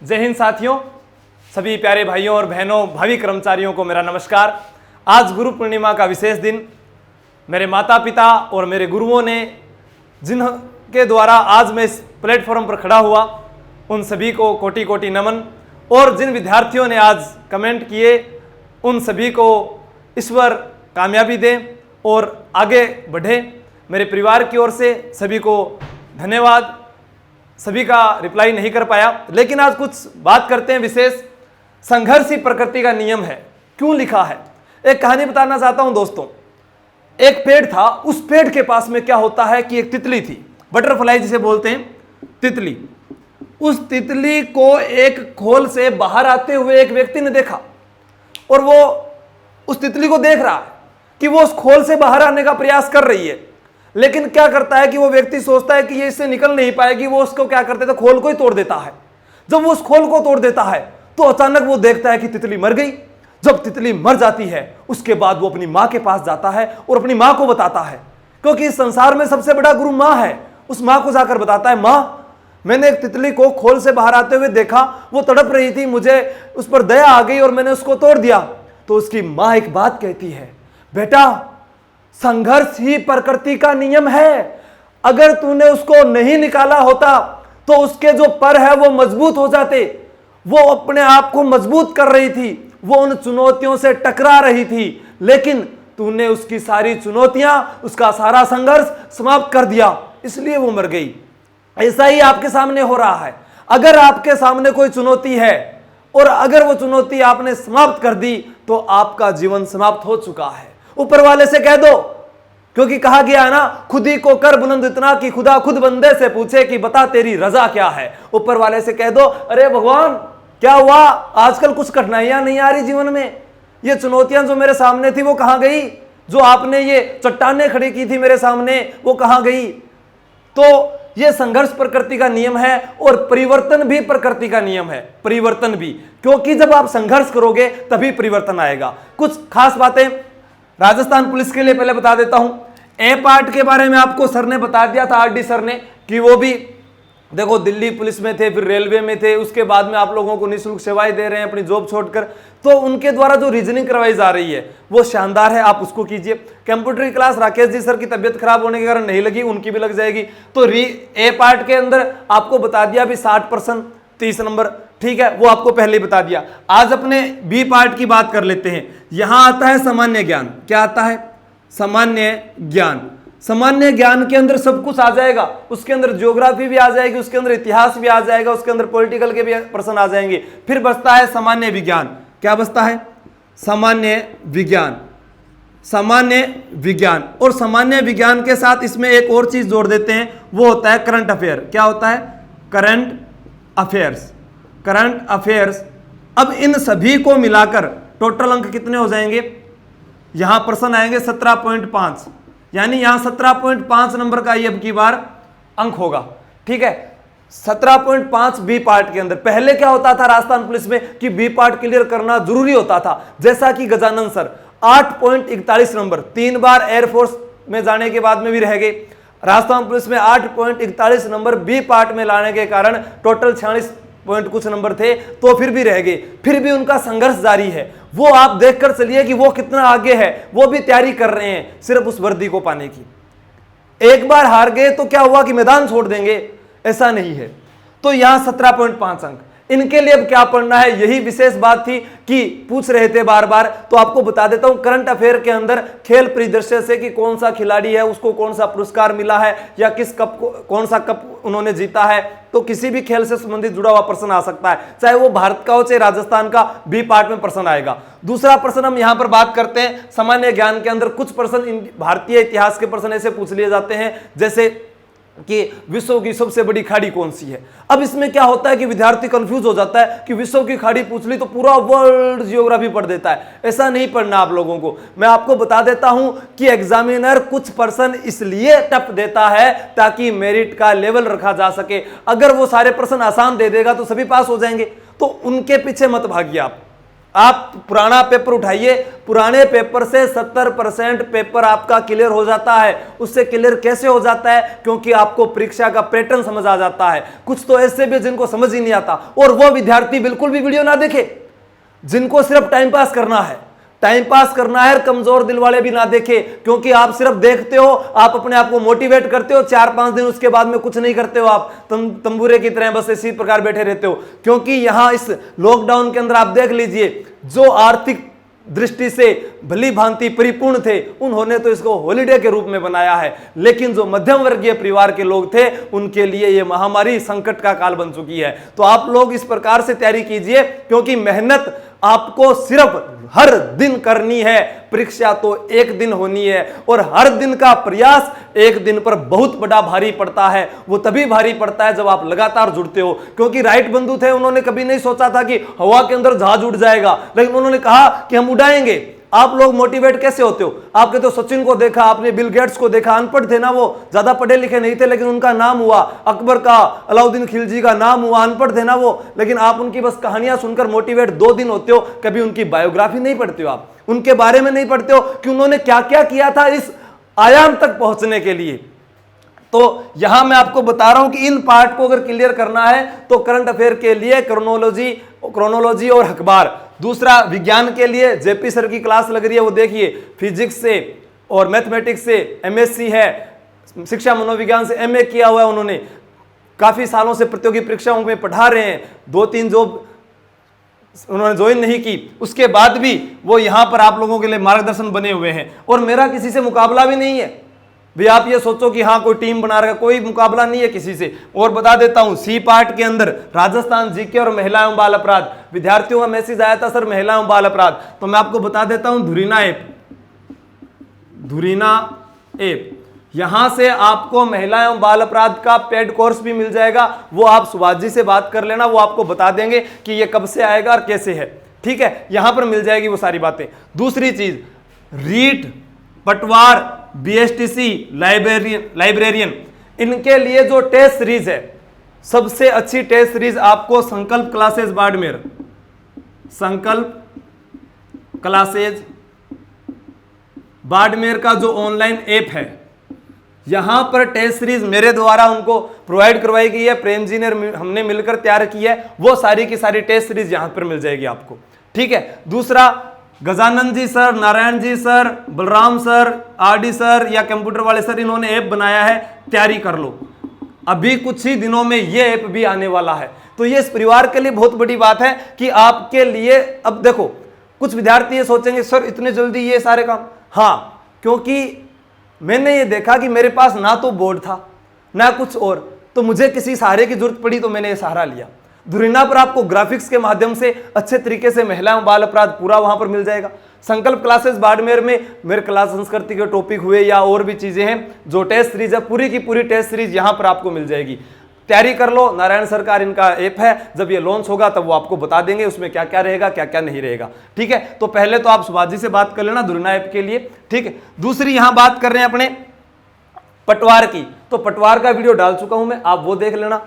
जय हिंद साथियों, सभी प्यारे भाइयों और बहनों, भावी कर्मचारियों को मेरा नमस्कार। आज गुरु पूर्णिमा का विशेष दिन। मेरे माता पिता और मेरे गुरुओं ने जिनके द्वारा आज मैं इस प्लेटफॉर्म पर खड़ा हुआ, उन सभी को कोटि कोटि नमन। और जिन विद्यार्थियों ने आज कमेंट किए, उन सभी को ईश्वर कामयाबी दे और आगे बढ़े। मेरे परिवार की ओर से सभी को धन्यवाद। सभी का रिप्लाई नहीं कर पाया, लेकिन आज कुछ बात करते हैं विशेष। संघर्ष ही प्रकृति का नियम है, क्यों लिखा है। एक कहानी बताना चाहता हूं दोस्तों। एक पेड़ था, उस पेड़ के पास में क्या होता है कि एक तितली थी, बटरफ्लाई जिसे बोलते हैं, तितली। उस तितली को एक खोल से बाहर आते हुए एक व्यक्ति ने देखा और वो उस तितली को देख रहा है कि वो उस खोल से बाहर आने का प्रयास कर रही है, लेकिन क्या करता है कि वो व्यक्ति सोचता है कि ये इससे निकल नहीं पाएगी। वो उसको क्या करते थे, खोल को ही तोड़ देता है। जब वो उस खोल को तोड़ देता है तो अचानक वो देखता है कि तितली मर गई। जब तितली मर जाती है, उसके बाद वो अपनी माँ के पास जाता है और अपनी माँ को बताता है, क्योंकि इस संसार में सबसे बड़ा गुरु माँ है। उस माँ को जाकर बताता है, माँ, मैंने एक तितली को खोल से बाहर आते हुए देखा, वो तड़प रही थी, मुझे उस पर दया आ गई और मैंने उसको तोड़ दिया। तो उसकी माँ एक बात कहती है, बेटा, संघर्ष ही प्रकृति का नियम है। अगर तूने उसको नहीं निकाला होता तो उसके जो पर है वो मजबूत हो जाते। वो अपने आप को मजबूत कर रही थी, वो उन चुनौतियों से टकरा रही थी, लेकिन तूने उसकी सारी चुनौतियां, उसका सारा संघर्ष समाप्त कर दिया, इसलिए वो मर गई। ऐसा ही आपके सामने हो रहा है। अगर आपके सामने कोई चुनौती है और अगर वो चुनौती आपने समाप्त कर दी तो आपका जीवन समाप्त हो चुका है। ऊपर वाले से कह दो, क्योंकि कहा गया है ना, खुद ही को कर बुलंद इतना कि खुदा खुद बंदे से पूछे कि बता तेरी रजा क्या है। ऊपर वाले से कह दो, अरे भगवान, क्या हुआ, आजकल कुछ कठिनाइयां नहीं आ रही जीवन में, ये चुनौतियां जो मेरे सामने थी वो कहां गई, जो आपने ये चट्टानें खड़ी की थी मेरे सामने वो कहां गई। तो ये संघर्ष प्रकृति का नियम है और परिवर्तन भी प्रकृति का नियम है। परिवर्तन भी, क्योंकि जब आप संघर्ष करोगे तभी परिवर्तन आएगा। कुछ खास बातें राजस्थान पुलिस के लिए पहले बता देता हूं। ए पार्ट के बारे में आपको सर ने बता दिया था, आरडी सर ने, कि वो भी देखो दिल्ली पुलिस में थे, फिर रेलवे में थे, उसके बाद में आप लोगों को निःशुल्क सेवाएं दे रहे हैं अपनी जॉब छोड़कर। तो उनके द्वारा जो रीजनिंग करवाई जा रही है वो शानदार है, आप उसको कीजिए। कंप्यूटर की क्लास राकेश जी सर की तबियत खराब होने के कारण नहीं लगी, उनकी भी लग जाएगी। तो ए पार्ट के अंदर आपको बता दिया भी 60% 30 नंबर, ठीक है, वो आपको पहले ही बता दिया। आज अपने बी पार्ट की बात कर लेते हैं। यहां आता है सामान्य ज्ञान। क्या आता है? सामान्य ज्ञान। सामान्य ज्ञान के अंदर सब कुछ आ जाएगा, उसके अंदर ज्योग्राफी भी आ जाएगी, उसके अंदर इतिहास भी आ जाएगा, उसके अंदर पॉलिटिकल के भी प्रश्न आ जाएंगे। फिर बचता है सामान्य विज्ञान। क्या बचता है? सामान्य विज्ञान। सामान्य विज्ञान। और सामान्य विज्ञान के साथ इसमें एक और चीज जोड़ देते हैं, वो होता है करंट अफेयर। क्या होता है? Current affairs. Current affairs. अब इन सभी को मिलाकर टोटल अंक कितने हो जाएंगे? यहां प्रश्न आएंगे 17.5, यानी यहां 17.5 नंबर का ये अब की बार अंक होगा, ठीक है। 17.5 बी पार्ट के अंदर। पहले क्या होता था राजस्थान पुलिस में कि बी पार्ट क्लियर करना जरूरी होता था, जैसा कि गजानन सर 8.41 नंबर 3 बार एयरफोर्स में जाने के बाद में भी रह गए। राजस्थान पुलिस में 8.41 नंबर बी पार्ट में लाने के कारण टोटल 46 पॉइंट कुछ नंबर थे, तो फिर भी रह गए। फिर भी उनका संघर्ष जारी है। वो आप देखकर चलिए कि वो कितना आगे है, वो भी तैयारी कर रहे हैं सिर्फ उस वर्दी को पाने की। एक बार हार गए तो क्या हुआ कि मैदान छोड़ देंगे, ऐसा नहीं है। तो यहां 17.5 अंक। इनके लिए अब क्या पढ़ना है, यही विशेष बात थी कि पूछ रहे थे बार बार, तो आपको बता देता हूं। करंट अफेयर के अंदर खेल परिदृश्य से कि कौन सा खिलाड़ी है, उसको कौन सा पुरस्कार मिला है, या किस कप को, कौन सा कप उन्होंने जीता है, तो किसी भी खेल से संबंधित जुड़ा हुआ प्रश्न आ सकता है, चाहे वो भारत का हो चाहे राजस्थान का। बी पार्ट में प्रश्न आएगा। दूसरा प्रश्न हम यहां पर बात करते हैं सामान्य ज्ञान के अंदर। कुछ प्रश्न भारतीय इतिहास के प्रश्न ऐसे पूछ लिए जाते हैं जैसे कि विश्व की सबसे बड़ी खाड़ी कौन सी है। अब इसमें क्या होता है कि विद्यार्थी कंफ्यूज हो जाता है कि विश्व की खाड़ी पूछ ली तो पूरा वर्ल्ड जियोग्राफी पढ़ देता है। ऐसा नहीं पढ़ना आप लोगों को। मैं आपको बता देता हूं कि एग्जामिनर कुछ प्रश्न इसलिए टफ देता है ताकि मेरिट का लेवल रखा जा सके। अगर वो सारे प्रश्न आसान दे देगा तो सभी पास हो जाएंगे, तो उनके पीछे मत भागिए आप। आप पुराना पेपर उठाइए, पुराने पेपर से 70% पेपर आपका क्लियर हो जाता है। उससे क्लियर कैसे हो जाता है? क्योंकि आपको परीक्षा का पैटर्न समझ आ जाता है। कुछ तो ऐसे भी जिनको समझ ही नहीं आता, और वो विद्यार्थी बिल्कुल भी वीडियो ना देखे, जिनको सिर्फ टाइम पास करना है, टाइम पास करना है, कमजोर दिल वाले भी ना देखे। क्योंकि आप सिर्फ देखते हो, आप अपने आप को मोटिवेट करते हो, 4-5 दिन उसके बाद में कुछ नहीं करते हो, आप तंबूरे की तरह बस इसी प्रकार बैठे रहते हो। क्योंकि यहां इस लॉकडाउन के अंदर आप देख लीजिए, जो आर्थिक दृष्टि से भली भांति परिपूर्ण थे, उन्होंने तो इसको हॉलिडे के रूप में बनाया है, लेकिन जो मध्यम वर्गीय परिवार के लोग थे, उनके लिए यह महामारी संकट का काल बन चुकी है। तो आप लोग इस प्रकार से तैयारी कीजिए, क्योंकि मेहनत आपको सिर्फ हर दिन करनी है। परीक्षा तो एक दिन होनी है, और हर दिन का प्रयास एक दिन पर बहुत बड़ा भारी पड़ता है। वो तभी भारी पड़ता है जब आप लगातार जुड़ते हो। क्योंकि राइट बंधु थे, उन्होंने कभी नहीं सोचा था कि हवा के अंदर जहाज उड़ जाएगा, लेकिन उन्होंने कहा कि हम उड़ाएंगे। आप लोग मोटिवेट कैसे होते हो? आपके तो सचिन को देखा, आपने बिल गेट्स को देखा, अनपढ़ थे ना, वो ज्यादा पढ़े लिखे नहीं थे, लेकिन उनका नाम हुआ। अकबर का, अलाउद्दीन खिलजी का नाम हुआ, अनपढ़ थे ना वो, लेकिन आप उनकी बस कहानियां सुनकर मोटिवेट 2 दिन होते हो, कभी उनकी बायोग्राफी नहीं पढ़ते हो, आप उनके बारे में नहीं पढ़ते हो कि उन्होंने क्या क्या किया था इस आयाम तक पहुंचने के लिए। तो यहां मैं आपको बता रहा हूं कि इन पार्ट को अगर क्लियर करना है तो करंट अफेयर के लिए क्रोनोलॉजी और अखबार। दूसरा, विज्ञान के लिए जेपी सर की क्लास लग रही है, वो देखिए। फिजिक्स से और मैथमेटिक्स से एमएससी है, शिक्षा मनोविज्ञान से एमए किया हुआ है उन्होंने, काफी सालों से प्रतियोगी परीक्षाओं में पढ़ा रहे हैं, 2-3 जॉब उन्होंने ज्वाइन नहीं की, उसके बाद भी वो यहां पर आप लोगों के लिए मार्गदर्शन बने हुए हैं। और मेरा किसी से मुकाबला भी नहीं है भी आप ये सोचो कि हाँ कोई टीम बना रहा है, कोई मुकाबला नहीं है किसी से। और बता देता हूं, सी पार्ट के अंदर राजस्थान जीके और महिला एवं बाल अपराध, विद्यार्थियों का मैसेज आया था सर महिला एवं बाल अपराध, तो मैं आपको बता देता हूं धुरीना ऐप, यहां से आपको महिला एवं बाल अपराध का पेड कोर्स भी मिल जाएगा। वो आप सुभाष जी से बात कर लेना, वो आपको बता देंगे कि ये कब से आएगा और कैसे है। ठीक है, यहां पर मिल जाएगी वो सारी बातें। दूसरी चीज, रीट, पटवार, बीएसटीसी, लाइब्रेरियन, इनके लिए जो टेस्ट सीरीज है, सबसे अच्छी टेस्ट सीरीज आपको संकल्प क्लासेस बाड़मेर, संकल्प क्लासेस बाड़मेर का जो ऑनलाइन ऐप है, यहां पर टेस्ट सीरीज मेरे द्वारा उनको प्रोवाइड करवाई गई है, प्रेम जी ने हमने मिलकर तैयार की है। वो सारी की सारी टेस्ट सीरीज यहां पर मिल जाएगी आपको। ठीक है। दूसरा, Gajanand ji sir, Narayan ji sir, Balram sir, RD sir या कंप्यूटर वाले सर, इन्होंने ऐप बनाया है, तैयारी कर लो। अभी कुछ ही दिनों में ये ऐप भी आने वाला है। तो ये इस परिवार के लिए बहुत बड़ी बात है कि आपके लिए, अब देखो कुछ विद्यार्थी ये सोचेंगे सर इतने जल्दी ये सारे काम, हाँ, क्योंकि मैंने ये देखा कि मेरे पास ना तो बोर्ड था ना कुछ और, तो मुझे किसी सहारे की जरूरत पड़ी, तो मैंने ये सहारा लिया। धुरीना पर आपको ग्राफिक्स के माध्यम से अच्छे तरीके से महिला एवं बाल अपराध पूरा वहां पर मिल जाएगा। संकल्प क्लासेस बाड़मेर में मेरे कला संस्कृति के टॉपिक हुए या और भी चीजें हैं, जो टेस्ट सीरीज है, पूरी की पूरी टेस्ट सीरीज यहां पर आपको मिल जाएगी। तैयारी कर लो। नारायण सरकार इनका ऐप है, जब ये लॉन्च होगा तब वो आपको बता देंगे उसमें क्या क्या रहेगा, क्या क्या नहीं रहेगा। ठीक है, तो पहले तो आप सुभाष जी से बात कर लेना धुरीना ऐप के लिए। ठीक है। दूसरी यहां बात कर रहे हैं अपने पटवार की, तो पटवार का वीडियो डाल चुका हूं मैं, आप वो देख लेना।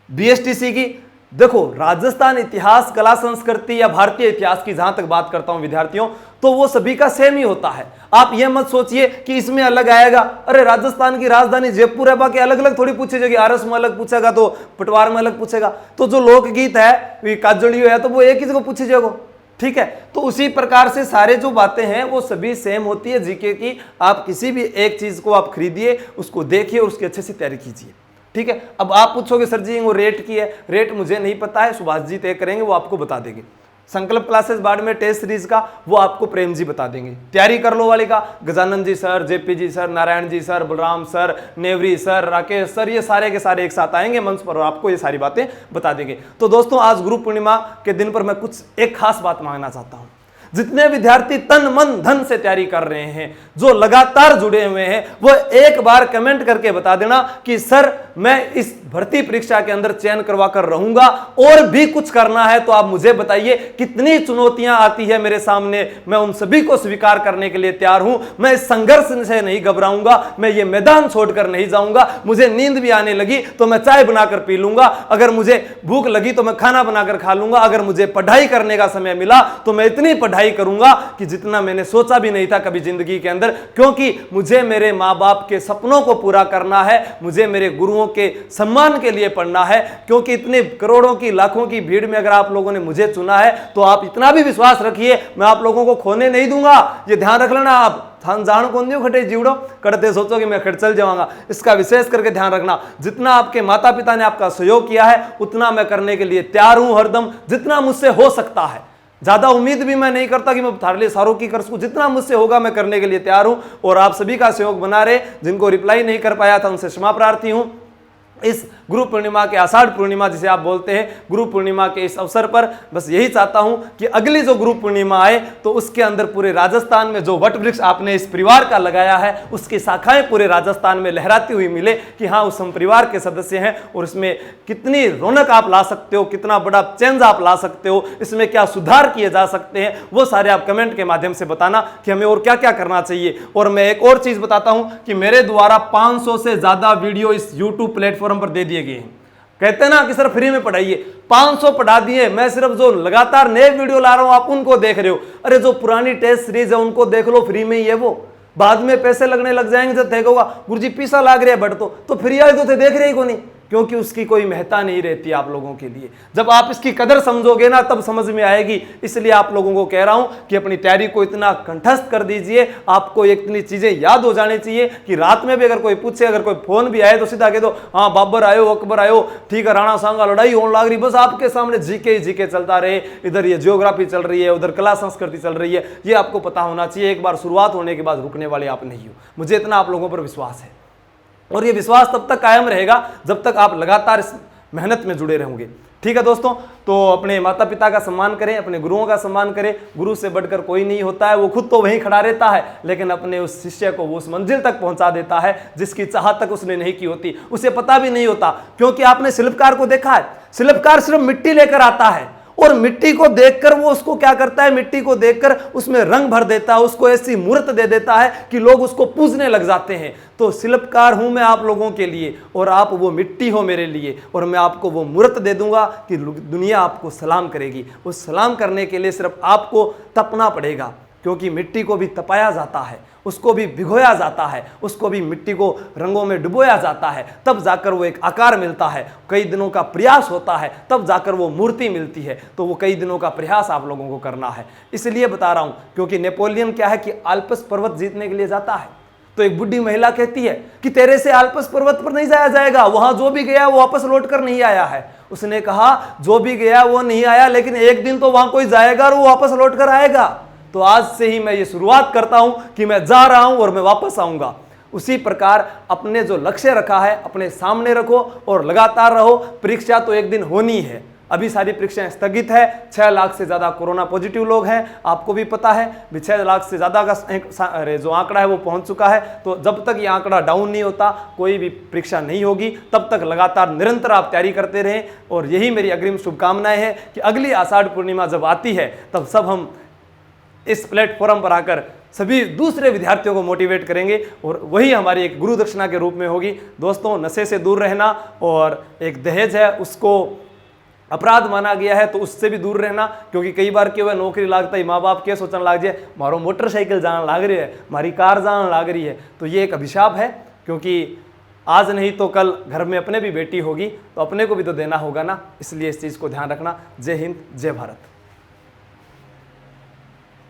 बीएसटीसी की, देखो राजस्थान इतिहास, कला संस्कृति या भारतीय इतिहास की जहां तक बात करता हूं विद्यार्थियों, तो वो सभी का सेम ही होता है। आप ये मत सोचिए कि इसमें अलग आएगा, अरे राजस्थान की राजधानी जयपुर है, बाकी अलग अलग थोड़ी पूछी जाएगी, आरस में अलग पूछेगा तो पटवार में अलग पूछेगा, तो जो लोकगीत है काजलियो है तो वो एक ही जगह पूछी जाएगा। ठीक है, तो उसी प्रकार से सारे जो बातें हैं वो सभी सेम होती है जीके की। आप किसी भी एक चीज को आप खरीदिए, उसको देखिए और उसकी अच्छे से तैयारी कीजिए। ठीक है। अब आप पूछोगे सर जी वो रेट की है, रेट मुझे नहीं पता है, सुभाष जी तय करेंगे, वो आपको बता देंगे। संकल्प क्लासेस बाड़मेर टेस्ट सीरीज का वो आपको प्रेम जी बता देंगे। तैयारी कर लो वाले का Gajanand ji sir, JP ji sir, Narayan ji sir, Balram sir, Nevri sir, Rakesh sir, ये सारे के सारे एक साथ आएंगे मंच पर और आपको ये सारी बातें बता देंगे। तो दोस्तों आज गुरु पूर्णिमा के दिन पर मैं कुछ एक खास बात मांगना चाहता हूं। जितने विद्यार्थी तन मन धन से तैयारी कर रहे हैं, जो लगातार जुड़े हुए हैं, वो एक बार कमेंट करके बता देना कि सर मैं इस भर्ती परीक्षा के अंदर चयन करवा कर रहूंगा, और भी कुछ करना है तो आप मुझे बताइए। कितनी चुनौतियां आती है मेरे सामने, मैं उन सभी को स्वीकार करने के लिए तैयार हूं। मैं इस संघर्ष से नहीं घबराऊंगा, मैं ये मैदान छोड़कर नहीं जाऊंगा। मुझे नींद भी आने लगी तो मैं चाय बनाकर पी लूंगा, अगर मुझे भूख लगी तो मैं खाना बनाकर खा लूंगा, अगर मुझे पढ़ाई करने का समय मिला तो मैं इतनी पढ़ाई करूंगा कि जितना मैंने सोचा भी नहीं था कभी जिंदगी के अंदर, क्योंकि मुझे मेरे माँ बाप के सपनों को पूरा करना है, मुझे मेरे गुरुओं के सम्मान के लिए पढ़ना है। क्योंकि इतने करोड़ों की लाखों की भीड़ में अगर आप लोगों ने मुझे चुना है तो आप इतना भी विश्वास रखिए, मैं आप लोगों को खोने नहीं दूंगा। ये ध्यान रख लेना। आप जान कौन दियो खटे जीवड़ो करते सोचो कि मैं खट चल जाऊंगा, इसका विशेष करके ध्यान रखना। जितना आपके माता पिता ने आपका सहयोग किया है उतना मैं करने के लिए तैयार हूं हरदम, जितना मुझसे हो सकता है। ज्यादा उम्मीद भी मैं नहीं करता कि मैं थारे लिए सारों की कर सकूं, जितना मुझसे होगा मैं करने के लिए तैयार हूं। और आप सभी का सहयोग बना रहे, जिनको रिप्लाई नहीं कर पाया था उनसे क्षमा प्रार्थी हूं। इस गुरु पूर्णिमा के, आषाढ़ पूर्णिमा जिसे आप बोलते हैं, गुरु पूर्णिमा के इस अवसर पर बस यही चाहता हूं कि अगली जो गुरु पूर्णिमा आए तो उसके अंदर पूरे राजस्थान में जो वट वृक्ष आपने इस परिवार का लगाया है उसकी शाखाएं पूरे राजस्थान में लहराती हुई मिले कि हाँ उस हम परिवार के सदस्य हैं, और इसमें कितनी रौनक आप ला सकते हो, कितना बड़ा चेंज आप ला सकते हो, इसमें क्या सुधार किए जा सकते हैं, वो सारे आप कमेंट के माध्यम से बताना कि हमें और क्या क्या करना चाहिए। और मैं एक और चीज बताता हूं कि मेरे द्वारा 500 से ज्यादा वीडियो इस यूट्यूब प्लेटफॉर्म पर दे दिए गए हैं। कहते हैं ना कि सर फ्री में पढ़ाइए, 500 पढ़ा दिए। मैं सिर्फ जो लगातार नए वीडियो ला रहा हूं आप उनको देख रहे हो, अरे जो पुरानी टेस्ट सीरीज है उनको देख लो, फ्री में ही है वो। बाद में पैसे लगने लग जाएंगे जब देखोगा गुरुजी पैसा लाग रहा है बट तो फ्री वाले तो थे देख रहे ही को नहीं, क्योंकि उसकी कोई महत्ता नहीं रहती आप लोगों के लिए। जब आप इसकी कदर समझोगे ना तब समझ में आएगी। इसलिए आप लोगों को कह रहा हूं कि अपनी तैयारी को इतना कंठस्थ कर दीजिए, आपको इतनी चीजें याद हो जानी चाहिए कि रात में भी अगर कोई पूछे, अगर कोई फोन भी आए तो सीधा कह दो हाँ बाबर आयो, अकबर आयो, ठीक है, राणा सांगा लड़ाई होने लग रही, बस आपके सामने जीके ही जीके चलता रहे। इधर ये जियोग्राफी चल रही है, उधर कला संस्कृति चल रही है, ये आपको पता होना चाहिए। एक बार शुरुआत होने के बाद रुकने वाले आप नहीं हो, मुझे इतना आप लोगों पर विश्वास है। और ये विश्वास तब तक कायम रहेगा जब तक आप लगातार इस मेहनत में जुड़े रहोगे। ठीक है दोस्तों, तो अपने माता पिता का सम्मान करें, अपने गुरुओं का सम्मान करें। गुरु से बढ़कर कोई नहीं होता है, वो खुद तो वहीं खड़ा रहता है लेकिन अपने उस शिष्य को वो उस मंजिल तक पहुंचा देता है जिसकी चाहत तक उसने नहीं की होती, उसे पता भी नहीं होता। क्योंकि आपने शिल्पकार को देखा है, शिल्पकार सिर्फ मिट्टी लेकर आता है और मिट्टी को देखकर वो उसको क्या करता है, मिट्टी को देखकर उसमें रंग भर देता है, उसको ऐसी मूर्त दे देता है कि लोग उसको पूजने लग जाते हैं। तो शिल्पकार हूं मैं आप लोगों के लिए और आप वो मिट्टी हो मेरे लिए, और मैं आपको वो मूर्त दे दूंगा कि दुनिया आपको सलाम करेगी। उस सलाम करने के लिए सिर्फ आपको तपना पड़ेगा, क्योंकि मिट्टी को भी तपाया जाता है, उसको भी भिगोया जाता है, उसको भी मिट्टी को रंगों में डुबोया जाता है, तब जाकर वो एक आकार मिलता है। कई दिनों का प्रयास होता है तब जाकर वो मूर्ति मिलती है। तो वो कई दिनों का प्रयास आप लोगों को करना है, इसलिए बता रहा हूं। क्योंकि नेपोलियन क्या है कि आल्प्स पर्वत जीतने के लिए जाता है, तो एक बुढ़ी महिला कहती है कि तेरे से आल्प्स पर्वत पर नहीं जाया जाएगा, वहां जो भी गया वो वापस लौट कर नहीं आया है। उसने कहा जो भी गया वो नहीं आया, लेकिन एक दिन तो वहां कोई जाएगा और वो वापस लौट कर आएगा। तो आज से ही मैं ये शुरुआत करता हूं कि मैं जा रहा हूं और मैं वापस आऊंगा। उसी प्रकार अपने जो लक्ष्य रखा है अपने सामने रखो और लगातार रहो। परीक्षा तो एक दिन होनी है, अभी सारी परीक्षाएं स्थगित है। 6 लाख से ज्यादा कोरोना पॉजिटिव लोग हैं, आपको भी पता है। 6 लाख से ज्यादा का जो आंकड़ा है वो पहुंच चुका है। तो जब तक ये आंकड़ा डाउन नहीं होता कोई भी परीक्षा नहीं होगी, तब तक लगातार निरंतर आप तैयारी करते रहें। और यही मेरी अग्रिम शुभकामनाएं हैं कि अगली आषाढ़ पूर्णिमा जब आती है तब सब हम इस प्लेटफॉर्म पर आकर सभी दूसरे विद्यार्थियों को मोटिवेट करेंगे, और वही हमारी एक गुरु दक्षिणा के रूप में होगी। दोस्तों, नशे से दूर रहना, और एक दहेज है उसको अपराध माना गया है तो उससे भी दूर रहना। क्योंकि कई बार क्या हुआ, नौकरी लागता ही माँ बाप क्या सोचने लग जाए, मारो मोटरसाइकिल जान लाग रही है, मारी कार जान लाग रही है। तो ये एक अभिशाप है, क्योंकि आज नहीं तो कल घर में अपने भी बेटी होगी तो अपने को भी तो देना होगा ना। इसलिए इस चीज़ को ध्यान रखना। जय हिंद, जय भारत।